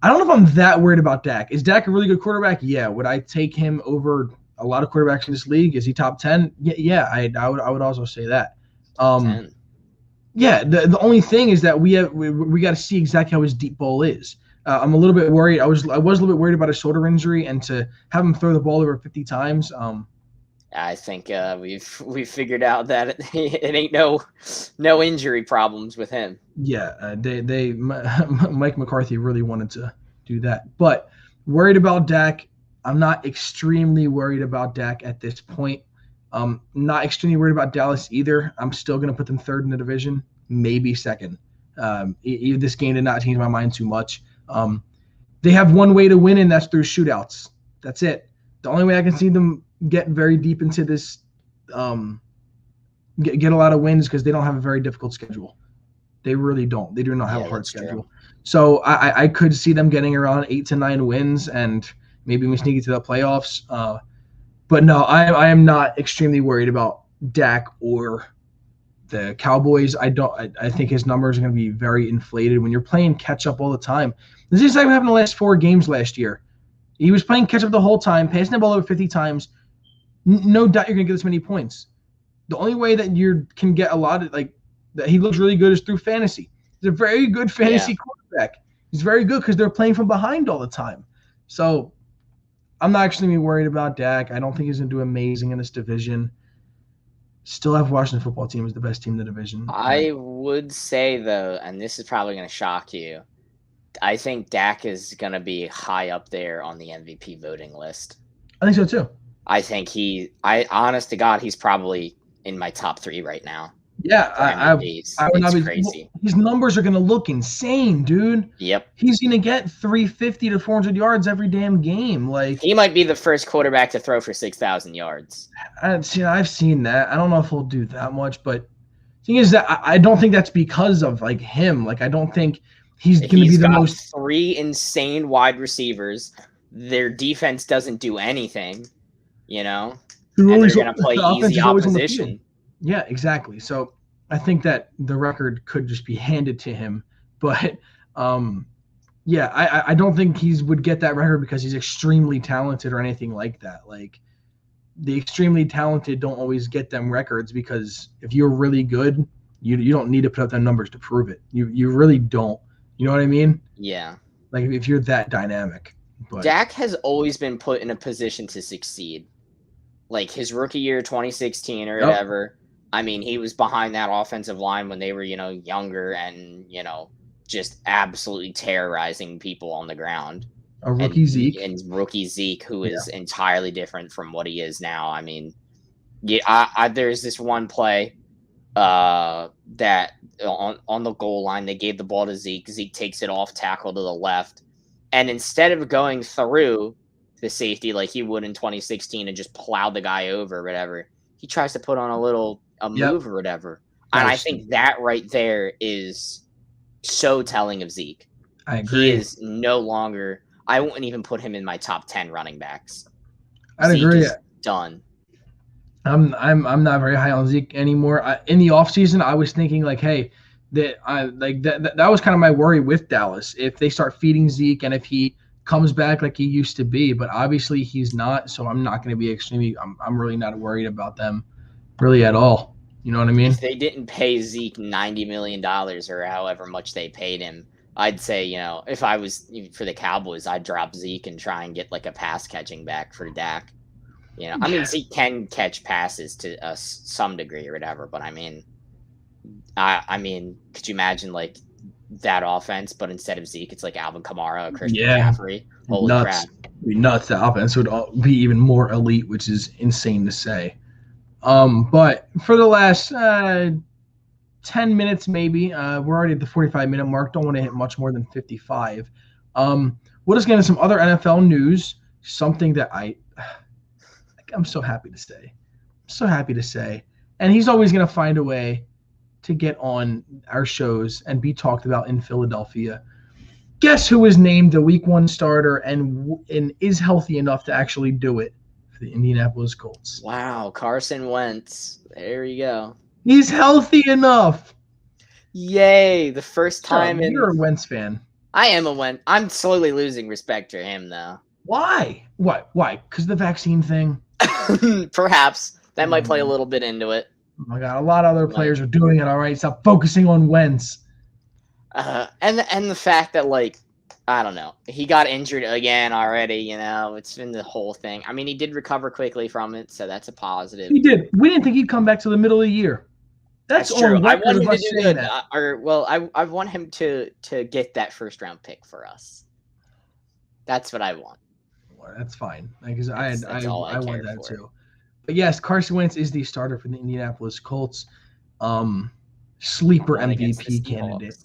I don't know if I'm that worried about Dak. Is Dak a really good quarterback? Yeah. Would I take him over a lot of quarterbacks in this league? Is he top 10? Yeah. I would also say that. 10. Yeah. The only thing is that we got to see exactly how his deep ball is. I'm a little bit worried. I was a little bit worried about his shoulder injury and to have him throw the ball over 50 times. I think we've figured out that it ain't no injury problems with him. Yeah, Mike McCarthy really wanted to do that, but worried about Dak. I'm not extremely worried about Dak at this point. Not extremely worried about Dallas either. I'm still going to put them third in the division, maybe second. This game did not change my mind too much. They have one way to win, and that's through shootouts. That's it. The only way I can see them get very deep into this, get a lot of wins because they don't have a very difficult schedule. They really don't. They do not have a hard schedule. True. So I could see them getting around 8 to 9 wins and maybe we sneak into the playoffs. But no, I am not extremely worried about Dak or the Cowboys. I think his numbers are going to be very inflated when you're playing catch up all the time. This is like what happened in the last 4 games last year. He was playing catch up the whole time, passing the ball over 50 times. No doubt you're going to get this many points. The only way that you can get a lot of that he looks really good is through fantasy. He's a very good fantasy quarterback. He's very good because they're playing from behind all the time. So I'm not actually worried about Dak. I don't think he's going to do amazing in this division. Still have Washington football team as the best team in the division. I would say, though, and this is probably going to shock you, I think Dak is going to be high up there on the MVP voting list. I think so, too. I think honest to God, he's probably in my top 3 right now. Yeah, I would not be crazy. His numbers are going to look insane, dude. Yep. He's going to get 350 to 400 yards every damn game. He might be the first quarterback to throw for 6,000 yards. I've seen that. I don't know if he'll do that much, but the thing is that I don't think that's because of him. I don't think he's going to be the most. 3 insane wide receivers. Their defense doesn't do anything, and they're going to play easy opposition. Yeah, exactly. So I think that the record could just be handed to him. But, I don't think he would get that record because he's extremely talented or anything like that. The extremely talented don't always get them records because if you're really good, you don't need to put up them numbers to prove it. You really don't. You know what I mean? Yeah. If you're that dynamic. But Dak has always been put in a position to succeed. His rookie year, 2016 or whatever. I mean, he was behind that offensive line when they were, younger and, just absolutely terrorizing people on the ground. A rookie Zeke. And rookie Zeke, who is entirely different from what he is now. I mean, there's this one play that on the goal line, they gave the ball to Zeke. Zeke takes it off tackle to the left. And instead of going through the safety like he would in 2016 and just plow the guy over or whatever, he tries to put on a move or whatever. And I think that right there is so telling of Zeke. I agree. He is no longer – I wouldn't even put him in my top 10 running backs. I'd agree. Is done. I'm not very high on Zeke anymore. In the offseason, I was thinking hey, that was kind of my worry with Dallas. If they start feeding Zeke and if he comes back like he used to be, but obviously he's not, so I'm not going to be extremely – I'm really not worried about them really at all. You know what I mean? If they didn't pay Zeke $90 million or however much they paid him, I'd say, if I was for the Cowboys, I'd drop Zeke and try and get a pass catching back for Dak. I mean, Zeke can catch passes to some degree or whatever, but I mean, could you imagine that offense, but instead of Zeke, it's Alvin Kamara, Christian McCaffrey? Holy crap. It'd be nuts. The offense would be even more elite, which is insane to say. But for the last 10 minutes, maybe, we're already at the 45-minute mark. Don't want to hit much more than 55. We'll just get into some other NFL news, something that I'm so happy to say. So happy to say. And he's always going to find a way to get on our shows and be talked about in Philadelphia. Guess who was named the Week 1 starter and is healthy enough to actually do it for the Indianapolis Colts? Wow, Carson Wentz. There you go. He's healthy enough. Yay! The first time You're a Wentz fan. I am a Wentz. I'm slowly losing respect for him, though. Why? What? Why? Because the vaccine thing? Perhaps. That might play a little bit into it. Oh my God, a lot of other players are doing it. All right, stop focusing on Wentz. And the fact that, like, I don't know, he got injured again already. You know, it's been the whole thing. I mean, he did recover quickly from it, so that's a positive. He did. We didn't think he'd come back to the middle of the year. That's true. on I record want him of to us do saying good. that. I want him to get that first round pick for us. That's what I want. Well, that's fine, because I want that for. too. But yes, Carson Wentz is the starter for the Indianapolis Colts. Sleeper MVP candidate.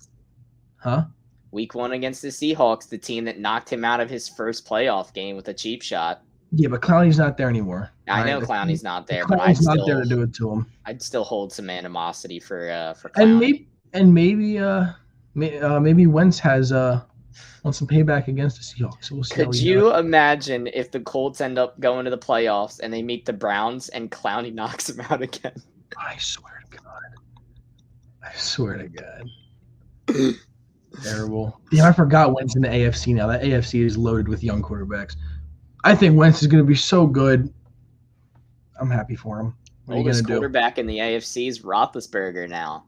Huh? Week 1 against the Seahawks, the team that knocked him out of his first playoff game with a cheap shot. Yeah, but Clowney's not there anymore. I know Clowney's not there, but Clowney's not there to do it to him. I'd still hold some animosity for Clowney. And maybe Wentz has wants some payback against the Seahawks. So we'll see. Could you imagine if the Colts end up going to the playoffs and they meet the Browns and Clowney knocks them out again? I swear to God. Terrible. Yeah, I forgot Wentz in the AFC now. That AFC is loaded with young quarterbacks. I think Wentz is going to be so good. I'm happy for him. What are you going to do? Oldest quarterback in the AFC is Roethlisberger now.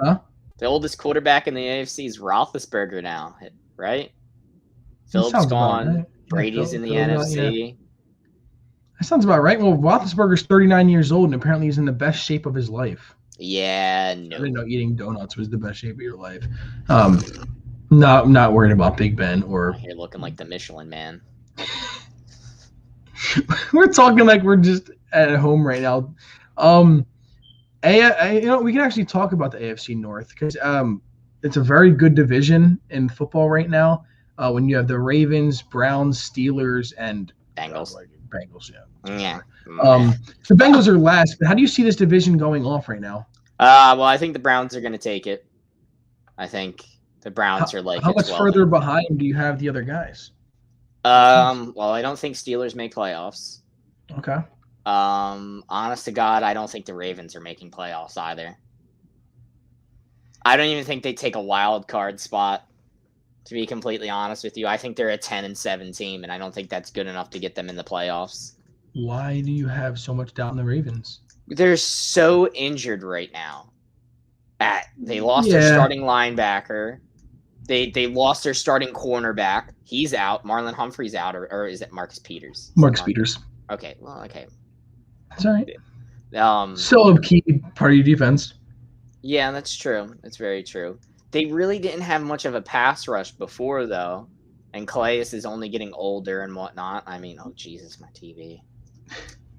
Huh? The oldest quarterback in the AFC is Roethlisberger now, right? That Phillips sounds gone. about right. Brady's in the Phillips, NFC. yeah. That sounds about right. Well, Roethlisberger's 39 years old, and apparently he's in the best shape of his life. Yeah, I no. didn't know eating donuts was the best shape of your life. Not worried about Big Ben or. You're looking like the Michelin Man. We're talking like we're just at home right now. We can actually talk about the AFC North because it's a very good division in football right now. When you have the Ravens, Browns, Steelers, and Bengals. Bengals, yeah. Yeah. The Bengals are last, but how do you see this division going off right now? Well, I think the Browns are going to take it. I think the Browns are like. How much further behind do you have the other guys? Well, I don't think Steelers make playoffs. Okay. Honest to God, I don't think the Ravens are making playoffs either. I don't even think they take a wild card spot. To be completely honest with you, I think they're a 10-7 team, and I don't think that's good enough to get them in the playoffs. Why do you have so much doubt in the Ravens? They're so injured right now. They lost their starting linebacker. They lost their starting cornerback. He's out. Marlon Humphrey's out, or is it Marcus Peters? Peters. Okay, well, okay. That's all right. Still a key part of your defense. Yeah, that's true. That's very true. They really didn't have much of a pass rush before, though. And Calais is only getting older and whatnot. I mean, oh, Jesus, my TV.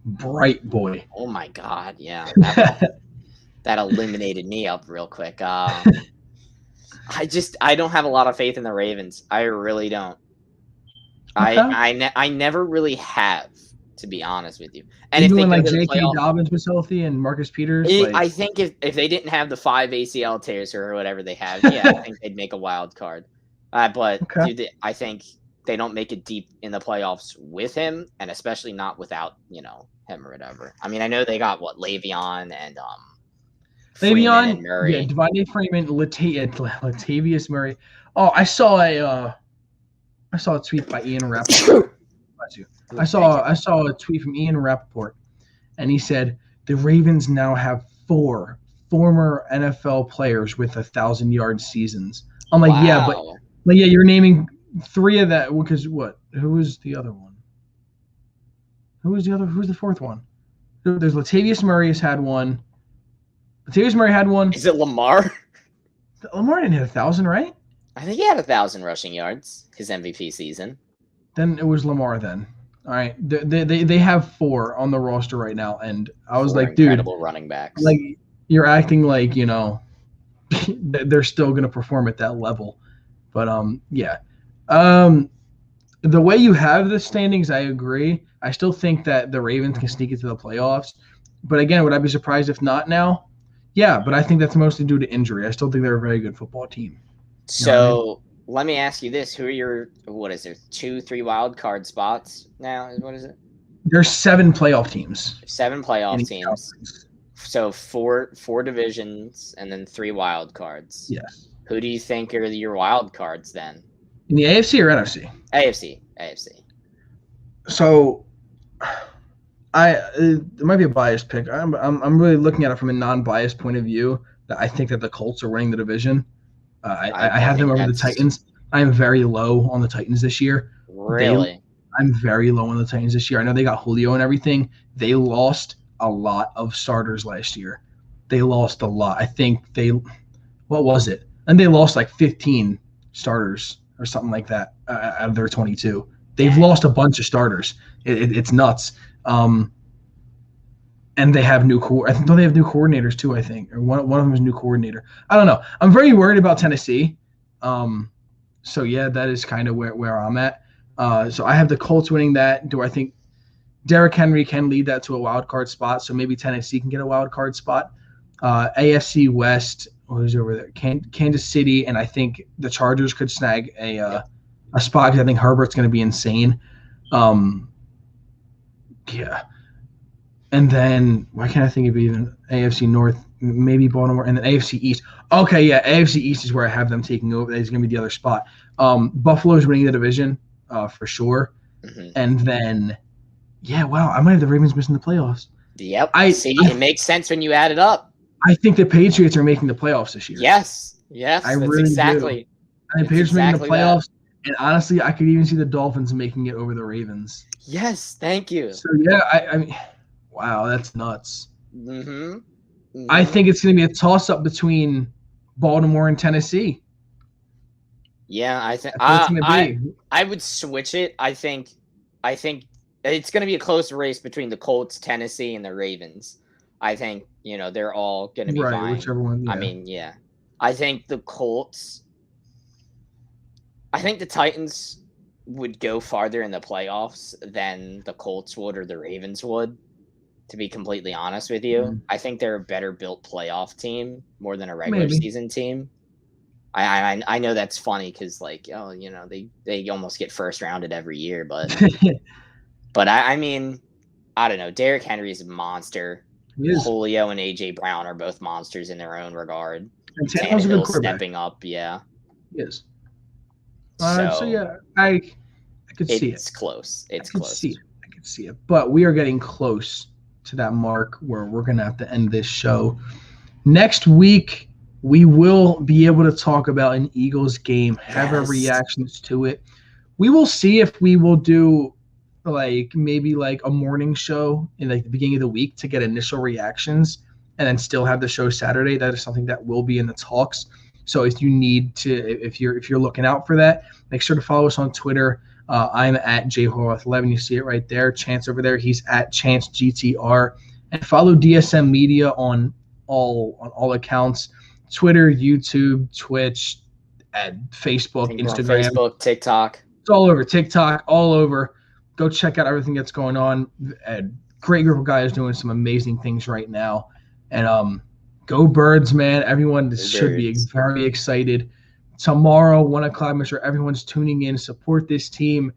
Bright boy. Oh, my God, yeah. That eliminated me up real quick. I don't have a lot of faith in the Ravens. I really don't. Okay. I never really have, to be honest with you. And even when like J.K. Dobbins was healthy and Marcus Peters, I think if they didn't have the 5 ACL tears or whatever they have, yeah, I think they'd make a wild card. Dude, I think they don't make it deep in the playoffs with him, and especially not without him or whatever. I mean, I know they got Le'Veon and Le'Veon and Murray. Yeah, Devontae Freeman, Latavius Murray. Oh, I saw a tweet by Ian Rappaport. I saw a tweet from Ian Rappaport, and he said the Ravens now have 4 former NFL players with 1,000-yard seasons. I'm like, wow. Yeah, but you're naming 3 of that because what? Who was the other one? Who's the 4th one? There's Latavius Murray has had one. Latavius Murray had one. Is it Lamar? Lamar didn't hit 1,000, right? I think he had 1,000 rushing yards his MVP season. Then it was Lamar then. All right, they have 4 on the roster right now, and I was 4 like, dude, incredible running backs. like you're acting like they're still going to perform at that level. But yeah. The way you have the standings, I agree. I still think that the Ravens can sneak into the playoffs. But again, would I be surprised if not now? Yeah, but I think that's mostly due to injury. I still think they're a very good football team. So let me ask you this: who are your 2-3 wild card spots now? What is it? There's 7 playoff teams. 7 playoff teams. So 4 divisions and then 3 wild cards. Yes. Who do you think are your wild cards then? In the AFC or NFC? AFC. So, it might be a biased pick. I'm really looking at it from a non-biased point of view. That I think that the Colts are winning the division. I have them over the Titans. I am very low on the Titans this year. Really? I'm very low on the Titans this year. I know they got Julio and everything. They lost a lot of starters last year. They lost a lot. I think what was it? And they lost like 15 starters or something like that out of their 22. They've lost a bunch of starters. It's nuts. And they have I think they have new coordinators too, I think. Or one of them is new coordinator. I don't know. I'm very worried about Tennessee. So yeah, that is kind of where I'm at. So I have the Colts winning that. Do I think Derrick Henry can lead that to a wild card spot? So maybe Tennessee can get a wild card spot. AFC West, who's over there? Kansas City, and I think the Chargers could snag a spot because I think Herbert's going to be insane. Yeah. And then why can't I think of even AFC North? Maybe Baltimore, and then AFC East. Okay, yeah, AFC East is where I have them taking over. That's going to be the other spot. Buffalo's winning the division for sure. Mm-hmm. And then, yeah, wow, I might have the Ravens missing the playoffs. Yep. It makes sense when you add it up. I think the Patriots are making the playoffs this year. Yes, I really exactly. Do. I think Patriots making the playoffs, and honestly, I could even see the Dolphins making it over the Ravens. Yes, thank you. So yeah, I mean, wow, that's nuts. Mm-hmm. I think it's going to be a toss-up between Baltimore and Tennessee. Yeah, I would switch it. I think it's going to be a close race between the Colts, Tennessee, and the Ravens. I think, they're all going to be fine. Whichever one. Yeah. I mean, yeah. I think the Colts – I think the Titans would go farther in the playoffs than the Colts would or the Ravens would, to be completely honest with you. Mm-hmm. I think they're a better-built playoff team more than a regular season team. I know that's funny because, they almost get first-rounded every year, but but I mean, I don't know. Derrick Henry is a monster. Julio and A.J. Brown are both monsters in their own regard. And Tannehill's stepping up, yeah. Yes. So yeah, I could see it. It's close. I could see it. But we are getting close to that mark where we're going to have to end this show. Next week, we will be able to talk about an Eagles game, have our reactions to it. We will see if we will do maybe a morning show in the beginning of the week to get initial reactions and then still have the show Saturday. That is something that will be in the talks. So if you need to, if you're looking out for that, make sure to follow us on Twitter. I'm at jhorwath11. You see it right there. Chance over there. He's at ChanceGTR. And follow DSM Media on all accounts: Twitter, YouTube, Twitch, and Facebook, Instagram, Facebook, TikTok. It's all over. TikTok, all over. Go check out everything that's going on. A great group of guys doing some amazing things right now. And go Birds, man. Everyone should be very excited. Tomorrow, 1 o'clock, make sure everyone's tuning in. Support this team.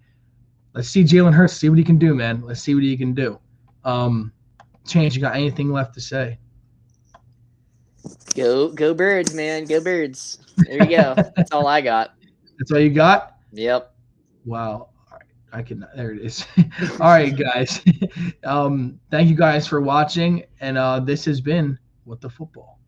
Let's see Jalen Hurts. See what he can do, man. Let's see what he can do. Chance, you got anything left to say? Go Birds, man. Go Birds. There you go. That's all I got. That's all you got? Yep. Wow. There it is. All right, guys. Thank you guys for watching. And this has been What the Football.